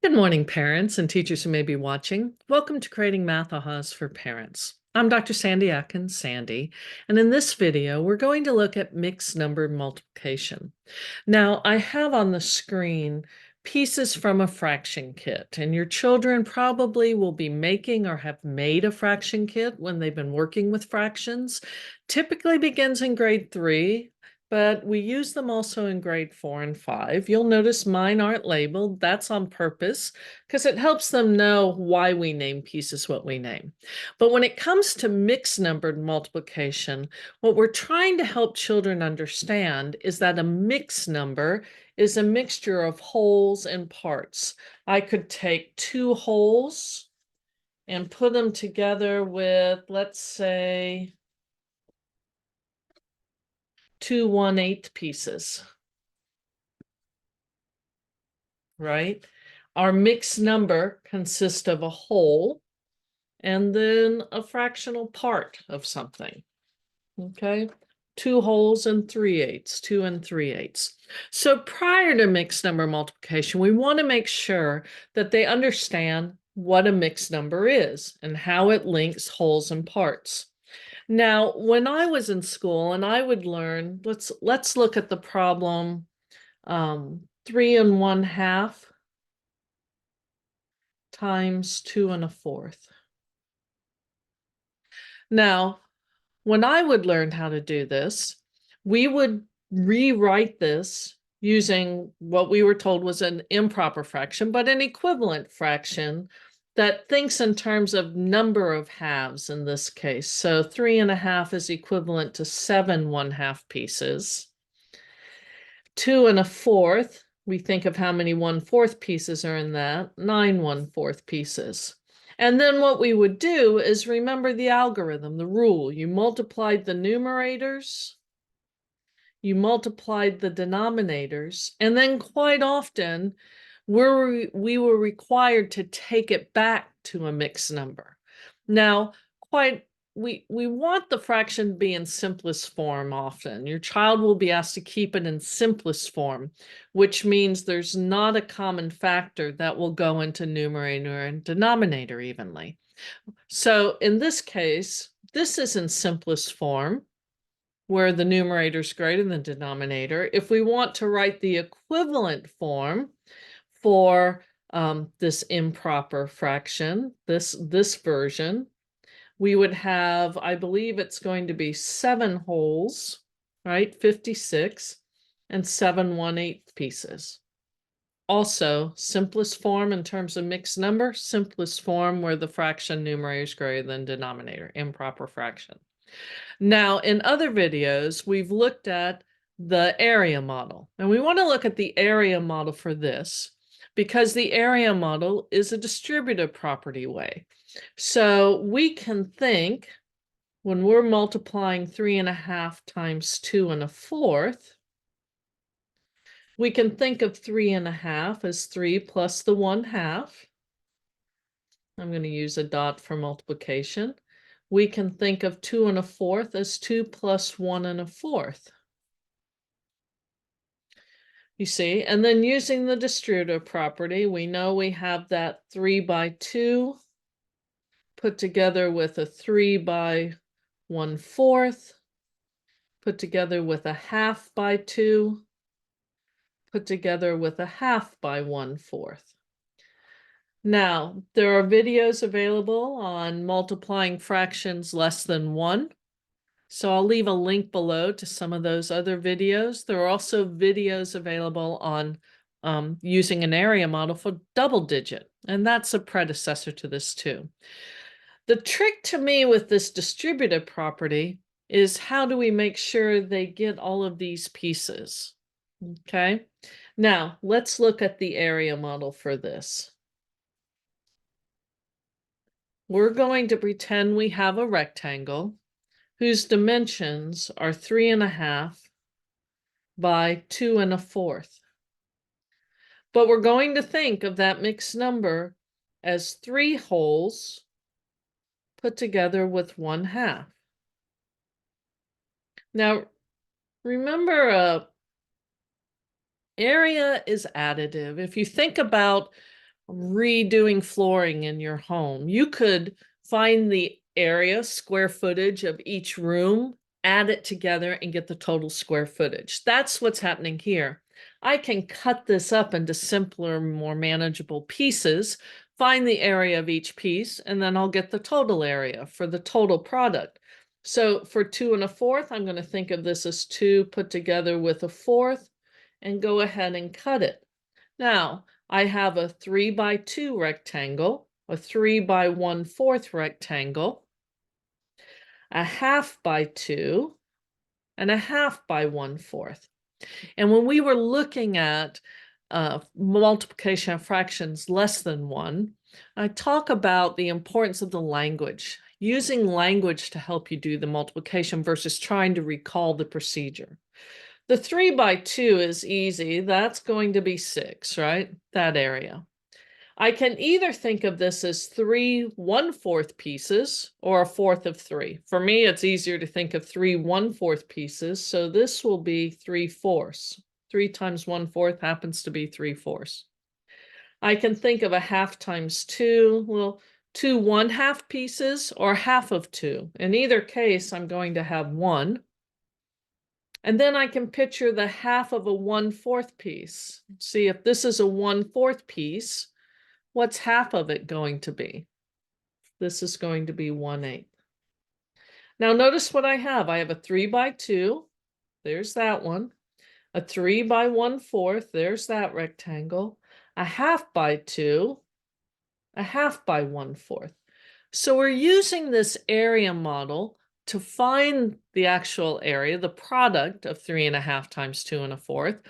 Good morning, parents and teachers who may be watching. Welcome to Creating Math Ahas for Parents. I'm Dr. Sandy Atkins, Sandy, and in this video, we're going to look at mixed number multiplication. Now, I have on the screen pieces from a fraction kit, and your children probably will be making or have made a fraction kit when they've been working with fractions. Typically begins in grade 3. But we use them also in grade 4 and 5. You'll notice mine aren't labeled. That's on purpose because it helps them know why we name pieces what we name. But when it comes to mixed numbered multiplication, what we're trying to help children understand is that a mixed number is a mixture of wholes and parts. I could take two wholes and put them together with, let's say, two 1/8 pieces, right? Our mixed number consists of a whole and then a fractional part of something, okay? Two wholes and 3/8, 2 and 3/8. So prior to mixed number multiplication, we want to make sure that they understand what a mixed number is and how it links wholes and parts. Now, when I was in school and I would learn, let's look at the problem 3 1/2 times 2 1/4. Now, when I would learn how to do this, we would rewrite this using what we were told was an improper fraction, but an equivalent fraction that thinks in terms of number of halves in this case. So 3 1/2 is equivalent to 7 1/2 pieces. 2 1/4, we think of how many 1/4 pieces are in that, 9 1/4 pieces. And then what we would do is remember the algorithm, the rule. You multiplied the numerators, you multiplied the denominators, and then quite often we were required to take it back to a mixed number. Now, we want the fraction to be in simplest form often. Your child will be asked to keep it in simplest form, which means there's not a common factor that will go into numerator and denominator evenly. So in this case, this is in simplest form, where the numerator is greater than the denominator. If we want to write the equivalent form for this improper fraction, this version, we would have, I believe it's going to be 7 wholes, right? 56, and 7 1/8 pieces. Also, simplest form in terms of mixed number, simplest form where the fraction numerator is greater than denominator, improper fraction. Now, in other videos, we've looked at the area model, and we want to look at the area model for this because the area model is a distributive property way. So we can think when we're multiplying 3 1/2 times 2 1/4, we can think of 3 1/2 as 3 plus the 1/2. I'm going to use a dot for multiplication. We can think of 2 1/4 as 2 plus 1 1/4. You see, and then using the distributive property, we know we have that 3 by 2 put together with a 3 by 1/4, put together with a 1/2 by 2, put together with a 1/2 by 1/4. Now, there are videos available on multiplying fractions less than 1. So I'll leave a link below to some of those other videos. There are also videos available on using an area model for double digit, and that's a predecessor to this too. The trick to me with this distributive property is how do we make sure they get all of these pieces? Okay, now let's look at the area model for this. We're going to pretend we have a rectangle whose dimensions are 3 1/2 by 2 1/4. But we're going to think of that mixed number as 3 wholes put together with 1/2. Now, remember, area is additive. If you think about redoing flooring in your home. You could find the area, square footage of each room, add it together and get the total square footage. That's what's happening here. I can cut this up into simpler, more manageable pieces, find the area of each piece, and then I'll get the total area for the total product. So for 2 1/4, I'm going to think of this as 2 put together with a fourth and go ahead and cut it. Now, I have a 3 by 2 rectangle, a 3 by 1/4 rectangle, a 1/2 by 2, and a 1/2 by 1/4. And when we were looking at multiplication of fractions less than 1, I talk about the importance of the language, using language to help you do the multiplication versus trying to recall the procedure. The 3 by 2 is easy. That's going to be 6, right? That area. I can either think of this as 3 1/4 pieces or a fourth of 3. For me, it's easier to think of 3 1/4 pieces. So this will be 3/4. 3 times 1/4 happens to be 3/4. I can think of a 1/2 times 2. Well, 2 1/2 pieces or 1/2 of 2. In either case, I'm going to have 1. And then I can picture the 1/2 of a 1/4 piece. See, if this is a 1/4 piece, what's 1/2 of it going to be? This is going to be 1/8. Now notice what I have. I have a 3 by 2. There's that one. A 3 by 1/4. There's that rectangle. A 1/2 by 2. A 1/2 by 1/4. So we're using this area model to find the actual area, the product of 3 1/2 times 2 1/4,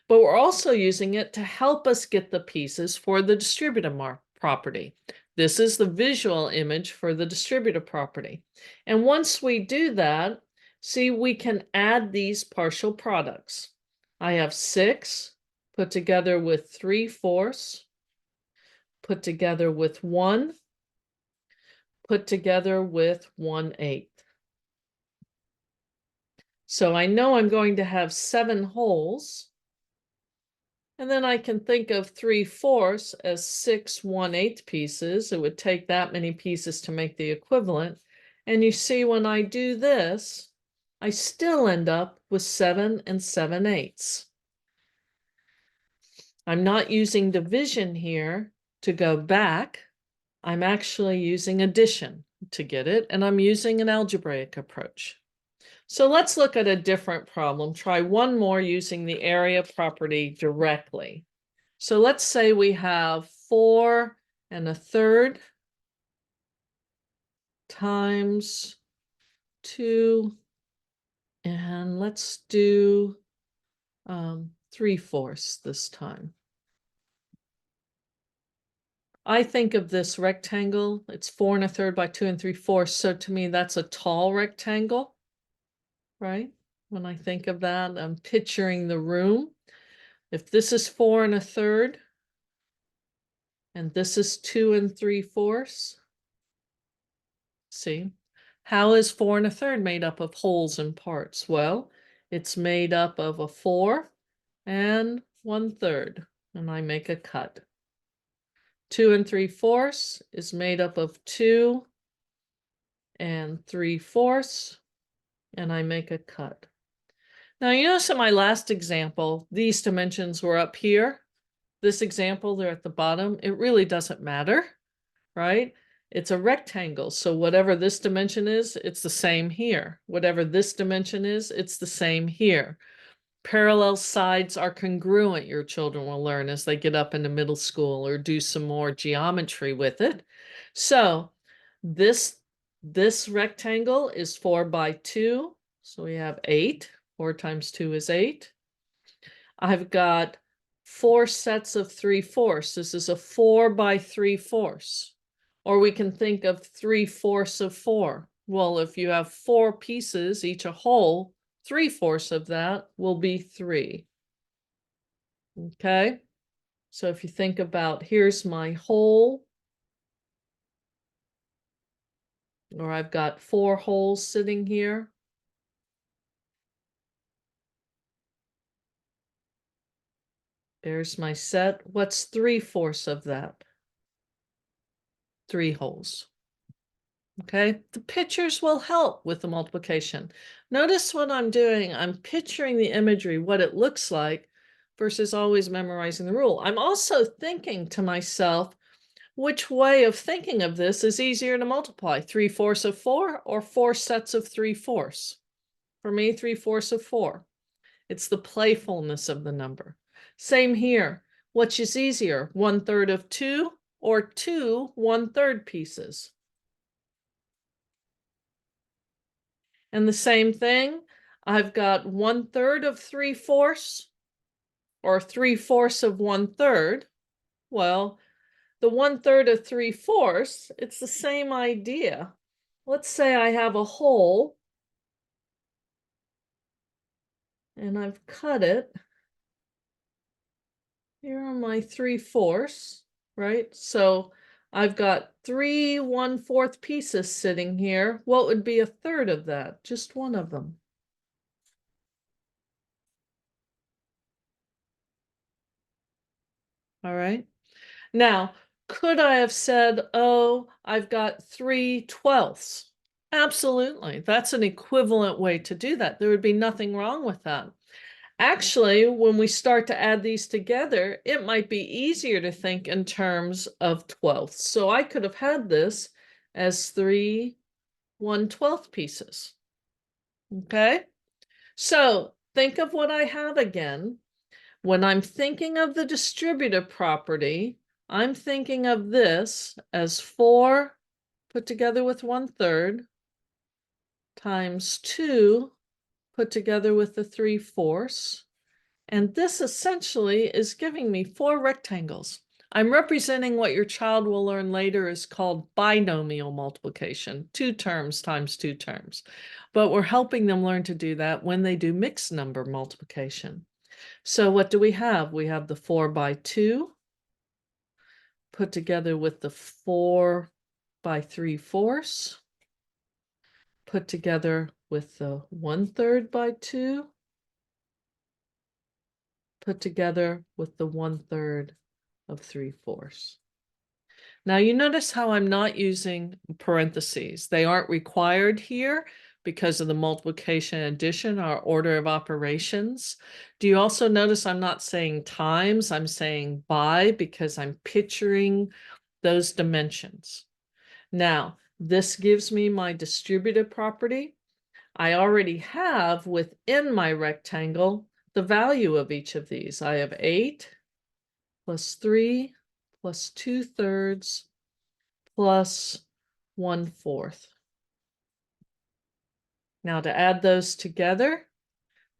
but we're also using it to help us get the pieces for the distributive property. This is the visual image for the distributive property. And once we do that, see, we can add these partial products. I have 6 put together with 3/4, put together with 1, put together with 1/8. So I know I'm going to have 7 holes. And then I can think of 3/4 as 6 1/8 pieces. It would take that many pieces to make the equivalent. And you see, when I do this, I still end up with 7 7/8. I'm not using division here to go back. I'm actually using addition to get it, and I'm using an algebraic approach. So let's look at a different problem. Try one more using the area property directly. So let's say we have 4 1/3 times 2, and let's do 3/4 this time. I think of this rectangle, it's 4 1/3 by 2 3/4. So to me, that's a tall rectangle, right? When I think of that, I'm picturing the room. If this is 4 1/3, and this is 2 3/4, see, how is 4 1/3 made up of wholes and parts? Well, it's made up of a 4 and 1/3, and I make a cut. 2 3/4 is made up of 2 and 3/4, and I make a cut. Now, you notice in my last example, these dimensions were up here. This example, they're at the bottom. It really doesn't matter, right? It's a rectangle. So whatever this dimension is, it's the same here. Whatever this dimension is, it's the same here. Parallel sides are congruent, your children will learn as they get up into middle school or do some more geometry with it. So this rectangle is 4 by 2. So we have 8. 4 times 2 is 8. I've got 4 sets of 3/4. This is a 4 by 3/4. Or we can think of 3/4 of 4. Well, if you have 4 pieces, each a whole, 3/4 of that will be 3. Okay? So if you think about, here's my whole, or I've got 4 holes sitting here. There's my set. What's 3/4 of that? 3 wholes. Okay, the pictures will help with the multiplication. Notice what I'm doing. I'm picturing the imagery, what it looks like, versus always memorizing the rule. I'm also thinking to myself, which way of thinking of this is easier to multiply? 3/4 of 4 or 4 sets of 3/4? For me, 3/4 of 4. It's the playfulness of the number. Same here. Which is easier, 1/3 of 2 or 2 1/3 pieces? And the same thing, I've got 1/3 of 3/4 or 3/4 of 1/3. Well, the 1/3 of 3/4, it's the same idea. Let's say I have a hole and I've cut it. Here are my 3/4, right? So I've got 3 1/4 pieces sitting here. What would be a third of that? Just one of them. All right. Now, could I have said, oh, I've got 3/12? Absolutely. That's an equivalent way to do that. There would be nothing wrong with that. Actually, when we start to add these together, it might be easier to think in terms of 12ths. So I could have had this as 3 1/12 pieces. Okay? So think of what I have again. When I'm thinking of the distributive property, I'm thinking of this as 4 put together with 1/3 times 2 put together with the 3/4. And this essentially is giving me 4 rectangles. I'm representing what your child will learn later is called binomial multiplication, 2 terms times 2 terms. But we're helping them learn to do that when they do mixed number multiplication. So what do we have? We have the 4 by 2 put together with the 4 by 3/4 put together with the 1/3 by 2 put together with the 1/3 of 3/4. Now you notice how I'm not using parentheses. They aren't required here because of the multiplication and addition, our order of operations. Do you also notice I'm not saying times, I'm saying by because I'm picturing those dimensions. Now, this gives me my distributive property. I already have within my rectangle the value of each of these. I have 8 plus 3 plus 2/3 plus 1/4. Now to add those together,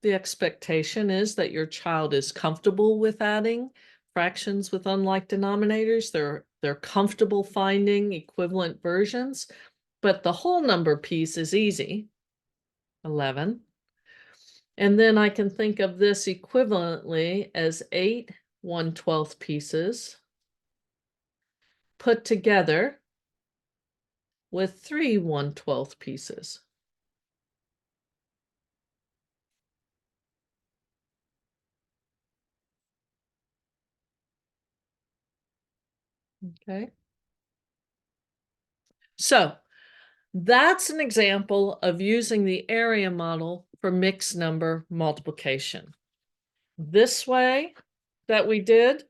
the expectation is that your child is comfortable with adding fractions with unlike denominators. They're comfortable finding equivalent versions, but the whole number piece is easy, 11. And then I can think of this equivalently as 8 1/12 pieces put together with 3 1/12 pieces. Okay. So that's an example of using the area model for mixed number multiplication. This way that we did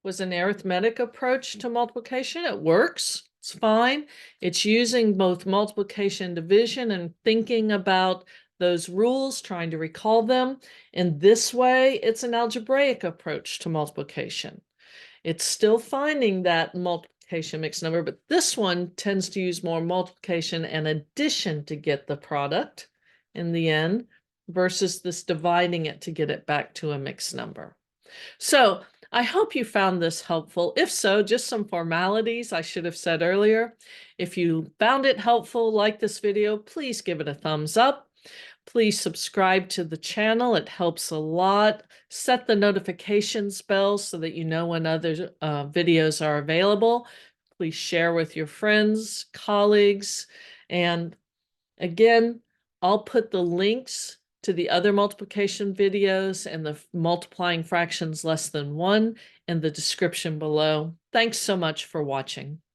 was an arithmetic approach to multiplication. It works. It's fine. It's using both multiplication and division and thinking about those rules, trying to recall them. In this way, it's an algebraic approach to multiplication. It's still finding that multiplication mixed number, but this one tends to use more multiplication and addition to get the product in the end versus this dividing it to get it back to a mixed number. So I hope you found this helpful. If so, just some formalities I should have said earlier. If you found it helpful, like this video, please give it a thumbs up. Please subscribe to the channel. It helps a lot. Set the notifications bell so that you know when other videos are available. Please share with your friends, colleagues, and again, I'll put the links to the other multiplication videos and the multiplying fractions less than 1 in the description below. Thanks so much for watching.